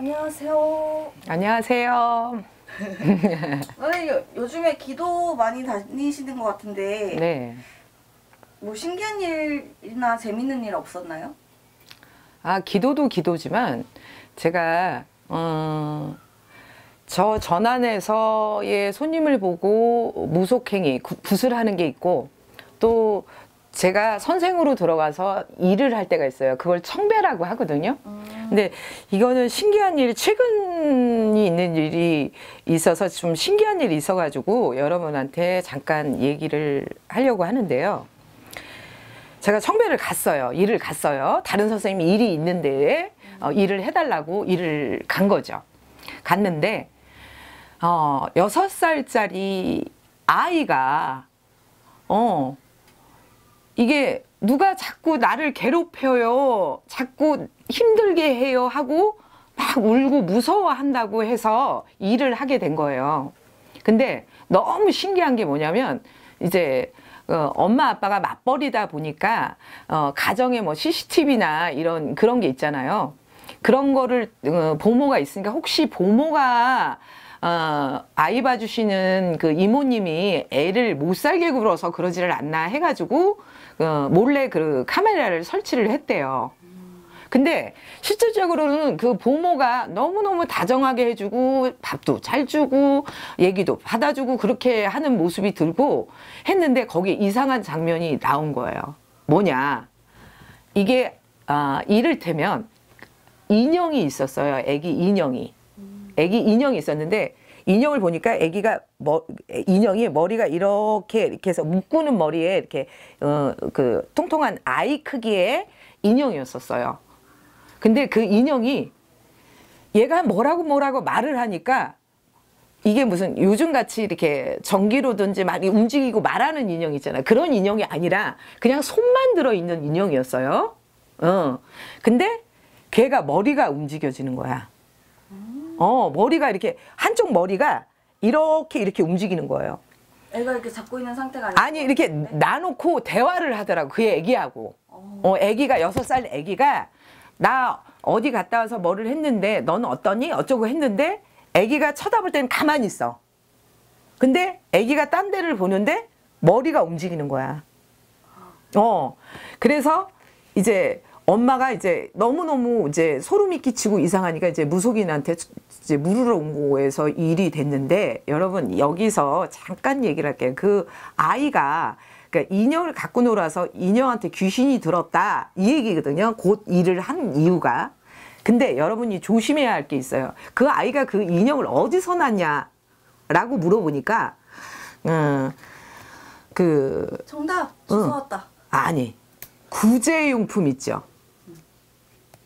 안녕하세요. 안녕하세요. 선생님, 요즘에 기도 많이 다니시는 것 같은데 네. 뭐 신기한 일이나 재밌는 일 없었나요? 기도도 기도지만 제가 저 전안에서의 손님을 보고 무속행위, 굿을 하는 게 있고, 또 제가 선생으로 들어가서 일을 할 때가 있어요. 그걸 청배라고 하거든요. 근데 이거는 신기한 일, 최근이 있는 일이 있어서 좀 신기한 일이 있어가지고 여러분한테 잠깐 얘기를 하려고 하는데요. 제가 청배를 갔어요. 일을 갔어요. 다른 선생님이 일이 있는데 일을 해달라고 일을 간 거죠. 갔는데 6살짜리 아이가 이게 누가 자꾸 나를 괴롭혀요, 자꾸 힘들게 해요 하고 막 울고 무서워한다고 해서 일을 하게 된 거예요. 근데 너무 신기한 게 뭐냐면 이제 엄마 아빠가 맞벌이다 보니까 가정에 뭐 CCTV나 이런 그런 게 있잖아요. 그런 거를 보모가 있으니까 혹시 보모가 아이 봐주시는 그 이모님이 애를 못 살게 굴어서 그러지를 않나 해가지고 몰래 그 카메라를 설치를 했대요. 근데 실질적으로는 그 보모가 너무너무 다정하게 해주고 밥도 잘 주고 얘기도 받아주고 그렇게 하는 모습이 들고 했는데 거기에 이상한 장면이 나온 거예요. 뭐냐, 이게 이를테면 인형이 있었어요. 애기 인형이 있었는데, 인형을 보니까 애기가 인형이 머리가 이렇게 해서 묶고는 머리에 이렇게 그 통통한 아이 크기의 인형이었었어요. 근데 그 인형이 얘가 뭐라고 말을 하니까 이게 무슨 요즘같이 이렇게 전기로든지 많이 움직이고 말하는 인형 있잖아요. 그런 인형이 아니라 그냥 손만 들어있는 인형이었어요. 근데 걔가 머리가 움직여지는 거야. 머리가 이렇게 한쪽 머리가 이렇게 움직이는 거예요. 애가 이렇게 잡고 있는 상태가 아니고 아니 이렇게 놔놓고 대화를 하더라고, 그 애기하고. 애기가 6살 애기가 나 어디 갔다 와서 뭐를 했는데 너는 어떠니? 어쩌고 했는데 애기가 쳐다볼 때는 가만히 있어. 근데 애기가 딴 데를 보는데 머리가 움직이는 거야. 그래서 이제 엄마가 이제 너무너무 이제 소름이 끼치고 이상하니까 이제 무속인한테 이제 물으러 온 거에서 일이 됐는데, 여러분 여기서 잠깐 얘기를 할게요. 그 아이가 그러니까 인형을 갖고 놀아서 인형한테 귀신이 들었다 이 얘기거든요. 곧 일을 한 이유가. 근데 여러분이 조심해야 할 게 있어요. 그 아이가 그 인형을 어디서 났냐라고 물어보니까 정답! 주워왔다. 아니, 구제용품 있죠.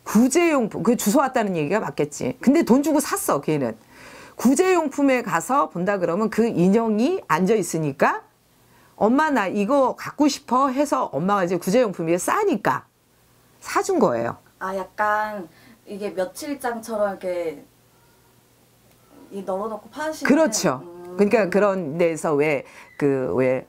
구제용품, 그 주워 왔다는 얘기가 맞겠지. 근데 돈 주고 샀어, 걔는. 구제용품에 가서 본다 그러면 그 인형이 앉아 있으니까 엄마 나 이거 갖고 싶어 해서 엄마가 이제 구제용품이 싸니까 사준 거예요. 약간 이게 며칠장처럼 이렇게 널어놓고 파시는. 그렇죠. 그러니까 그런 데서 왜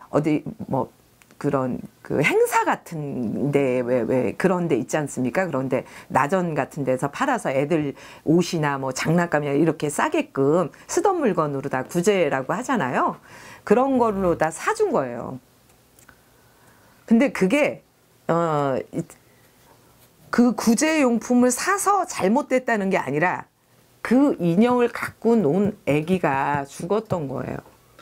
어디 뭐 그런 그 행사 같은데 왜 그런 데 있지 않습니까? 그런데 나전 같은 데서 팔아서 애들 옷이나 뭐 장난감이나 이렇게 싸게끔 쓰던 물건으로 다 구제라고 하잖아요. 그런 걸로 다 사준 거예요. 근데 그게 그 구제용품을 사서 잘못됐다는 게 아니라 그 인형을 갖고 논 애기가 죽었던 거예요.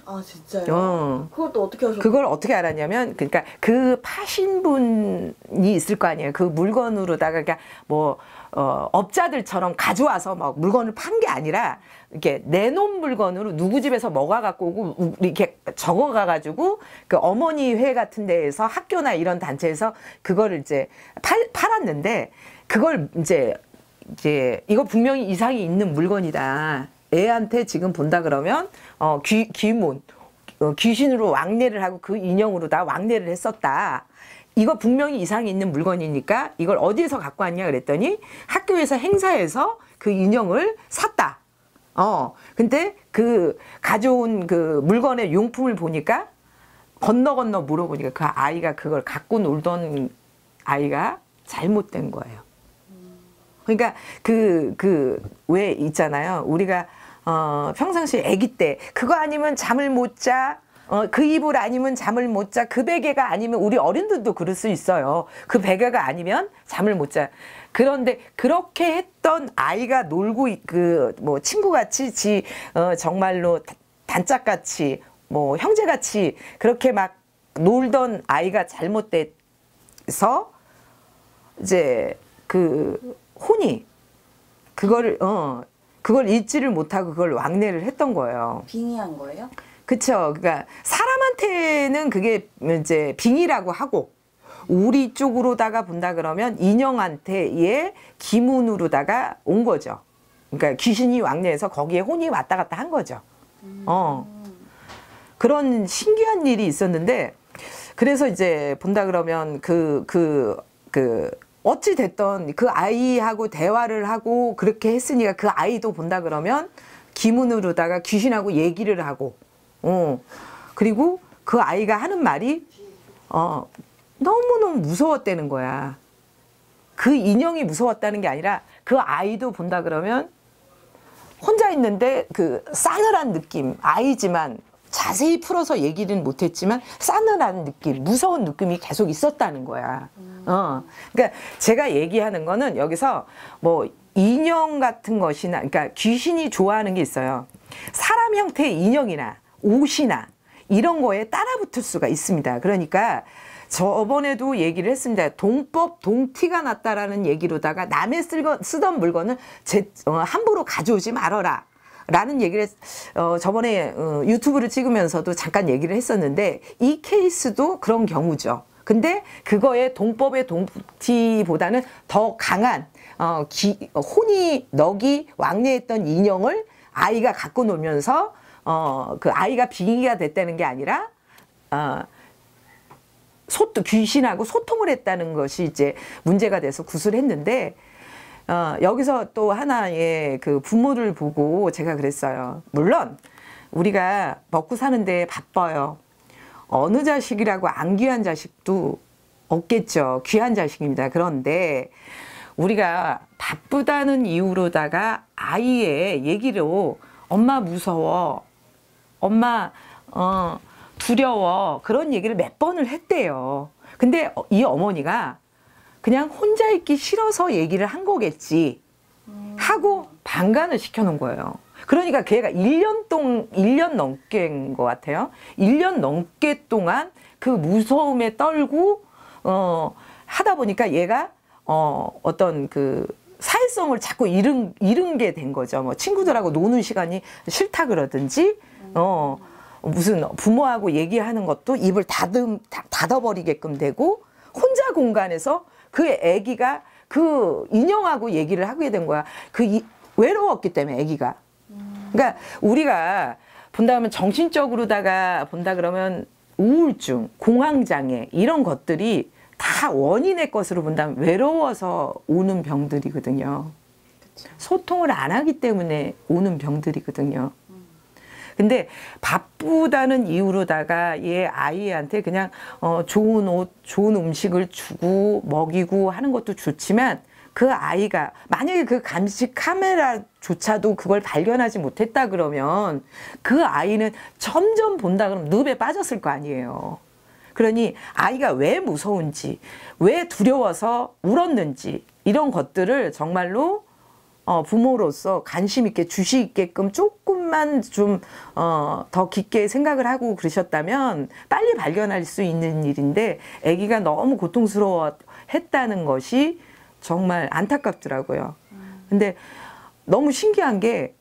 아, 진짜요? 그걸 또 어떻게 하셨어요? 그걸 어떻게 알았냐면, 그러니까 그 파신 분이 있을 거 아니에요. 그 물건으로다가, 그러니까 뭐 업자들처럼 가져와서 막 물건을 판 게 아니라 이렇게 내놓은 물건으로 누구 집에서 뭐가 갖고 오고 이렇게 적어가가지고 그 어머니 회 같은 데에서 학교나 이런 단체에서 그거를 이제 팔았는데, 그걸 이제 이거 분명히 이상이 있는 물건이다. 애한테 지금 본다 그러면 귀문, 귀신으로 왕래를 하고 그 인형으로 다 왕래를 했었다. 이거 분명히 이상이 있는 물건이니까 이걸 어디에서 갖고 왔냐 그랬더니 학교에서 행사에서 그 인형을 샀다. 근데 그 가져온 그 물건의 용품을 보니까 건너 물어보니까 그 아이가 그걸 갖고 놀던 아이가 잘못된 거예요. 그러니까 왜 있잖아요. 우리가 평상시에 아기 때 그거 아니면 잠을 못 자. 그 이불 아니면 잠을 못 자. 그 베개가 아니면 우리 어른들도 그럴 수 있어요. 그 베개가 아니면 잠을 못 자. 그런데 그렇게 했던 아이가 놀고 뭐 친구같이 정말로 단짝같이 뭐 형제같이 그렇게 막 놀던 아이가 잘못돼서 이제 혼이 그걸 잊지를 못하고 그걸 왕래를 했던 거예요. 빙의한 거예요? 그쵸. 그러니까 사람한테는 그게 이제 빙의라고 하고 우리 쪽으로다가 본다 그러면 인형한테의 기문으로다가 온 거죠. 그러니까 귀신이 왕래해서 거기에 혼이 왔다 갔다 한 거죠. 그런 신기한 일이 있었는데 그래서 이제 본다 그러면 어찌 됐던 그 아이하고 대화를 하고 그렇게 했으니까 그 아이도 본다 그러면 기문으로다가 귀신하고 얘기를 하고 그리고 그 아이가 하는 말이 너무너무 무서웠다는 거야. 그 인형이 무서웠다는 게 아니라 그 아이도 본다 그러면 혼자 있는데 그 싸늘한 느낌, 아이지만 자세히 풀어서 얘기는 못했지만 싸늘한 느낌, 무서운 느낌이 계속 있었다는 거야. 그러니까 제가 얘기하는 거는 여기서 뭐 인형 같은 것이나, 그러니까 귀신이 좋아하는 게 있어요. 사람 형태의 인형이나 옷이나 이런 거에 따라붙을 수가 있습니다. 그러니까 저번에도 얘기를 했습니다. 동법 동티가 났다라는 얘기로다가 남의 쓰던 물건을 함부로 가져오지 말아라 라는 얘기를 저번에 유튜브를 찍으면서도 잠깐 얘기를 했었는데 이 케이스도 그런 경우죠. 근데 그거의 동법의 동티보다는 더 강한 혼이 넋이 왕래했던 인형을 아이가 갖고 놀면서 그 아이가 빙의가 됐다는 게 아니라 귀신하고 소통을 했다는 것이 이제 문제가 돼서 구술했는데 여기서 또 하나의 그 부모를 보고 제가 그랬어요. 물론 우리가 먹고 사는데 바빠요. 어느 자식이라고 안 귀한 자식도 없겠죠. 귀한 자식입니다. 그런데 우리가 바쁘다는 이유로다가 아이의 얘기로 엄마 무서워, 엄마 두려워 그런 얘기를 몇 번을 했대요. 근데 이 어머니가 그냥 혼자 있기 싫어서 얘기를 한 거겠지 하고 방관을 시켜놓은 거예요. 그러니까 걔가 1년 넘게인 것 같아요. 1년 넘게 동안 그 무서움에 떨고 하다 보니까 얘가 어떤 그 사회성을 자꾸 잃은 게 된 거죠. 뭐 친구들하고 노는 시간이 싫다 그러든지 무슨 부모하고 얘기하는 것도 입을 닫아버리게끔 되고 혼자 공간에서 그 아기가 그 인형하고 얘기를 하게 된 거야. 외로웠기 때문에 아기가. 그러니까 우리가 본다면 정신적으로다가 본다 그러면 우울증, 공황장애 이런 것들이 다 원인의 것으로 본다면 외로워서 오는 병들이거든요. 그쵸. 소통을 안 하기 때문에 오는 병들이거든요. 근데 바쁘다는 이유로다가 얘 아이한테 그냥 좋은 옷, 좋은 음식을 주고 먹이고 하는 것도 좋지만 그 아이가 만약에 그 감시 카메라조차도 그걸 발견하지 못했다 그러면 그 아이는 점점 본다 그러면 늪에 빠졌을 거 아니에요. 그러니 아이가 왜 무서운지, 왜 두려워서 울었는지 이런 것들을 정말로 부모로서 관심 있게 주시 있게끔 조금만 좀 더 깊게 생각을 하고 그러셨다면 빨리 발견할 수 있는 일인데 아기가 너무 고통스러워 했다는 것이 정말 안타깝더라고요. 근데 너무 신기한 게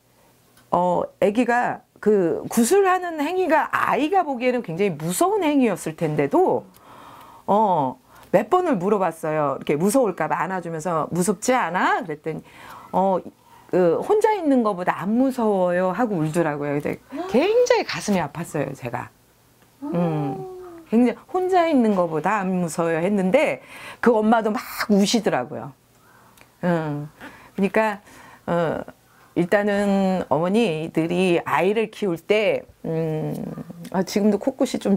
아기가 그 구술하는 행위가 아이가 보기에는 굉장히 무서운 행위였을 텐데도 몇 번을 물어봤어요. 이렇게 무서울까 봐 안아주면서 무섭지 않아? 그랬더니 혼자 있는 것보다 안 무서워요 하고 울더라고요. 근데 굉장히 가슴이 아팠어요, 제가. 굉장히 혼자 있는 것보다 안 무서워요 했는데 그 엄마도 막 우시더라고요. 그러니까 일단은 어머니들이 아이를 키울 때 지금도 코끝이 좀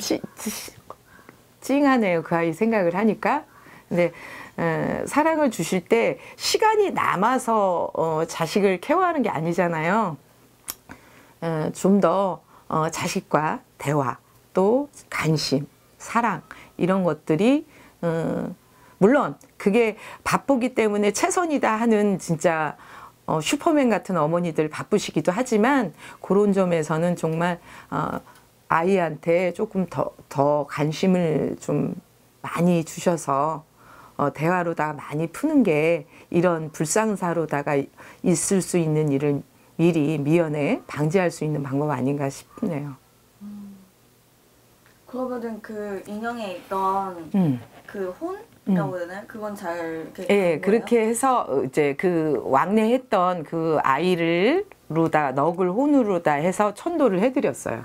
찡하네요. 그 아이 생각을 하니까. 근데 사랑을 주실 때 시간이 남아서 자식을 케어하는 게 아니잖아요. 좀 더 자식과 대화, 또 관심, 사랑 이런 것들이 물론 그게 바쁘기 때문에 최선이다 하는 진짜 슈퍼맨 같은 어머니들 바쁘시기도 하지만 그런 점에서는 정말 아이한테 조금 더 관심을 좀 많이 주셔서 대화로다가 많이 푸는 게 이런 불상사로다가 있을 수 있는 일을 미리 미연에 방지할 수 있는 방법 아닌가 싶네요. 그러면은 그 인형에 있던 그 혼이라고 해야 되나요? 그건 잘 이렇게 예, 간 거예요? 그렇게 해서 이제 그 왕래했던 그 아이를 로다 넋을 혼으로다 해서 천도를 해드렸어요.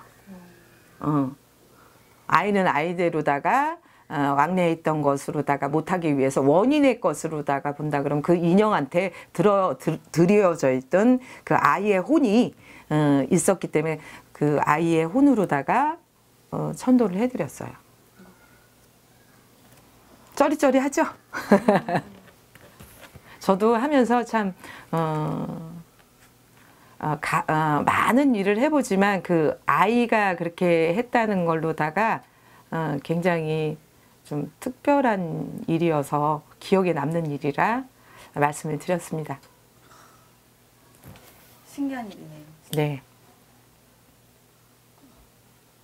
아이는 아이대로다가 왕래했던 것으로다가 못하기 위해서 원인의 것으로다가 본다 그러면 그 인형한테 드려져 있던 그 아이의 혼이 있었기 때문에 그 아이의 혼으로다가 천도를 해드렸어요. 쩌리쩌리하죠? 저도 하면서 참 많은 일을 해보지만 그 아이가 그렇게 했다는 걸로다가 굉장히 좀 특별한 일이어서 기억에 남는 일이라 말씀을 드렸습니다. 신기한 일이네요. 네.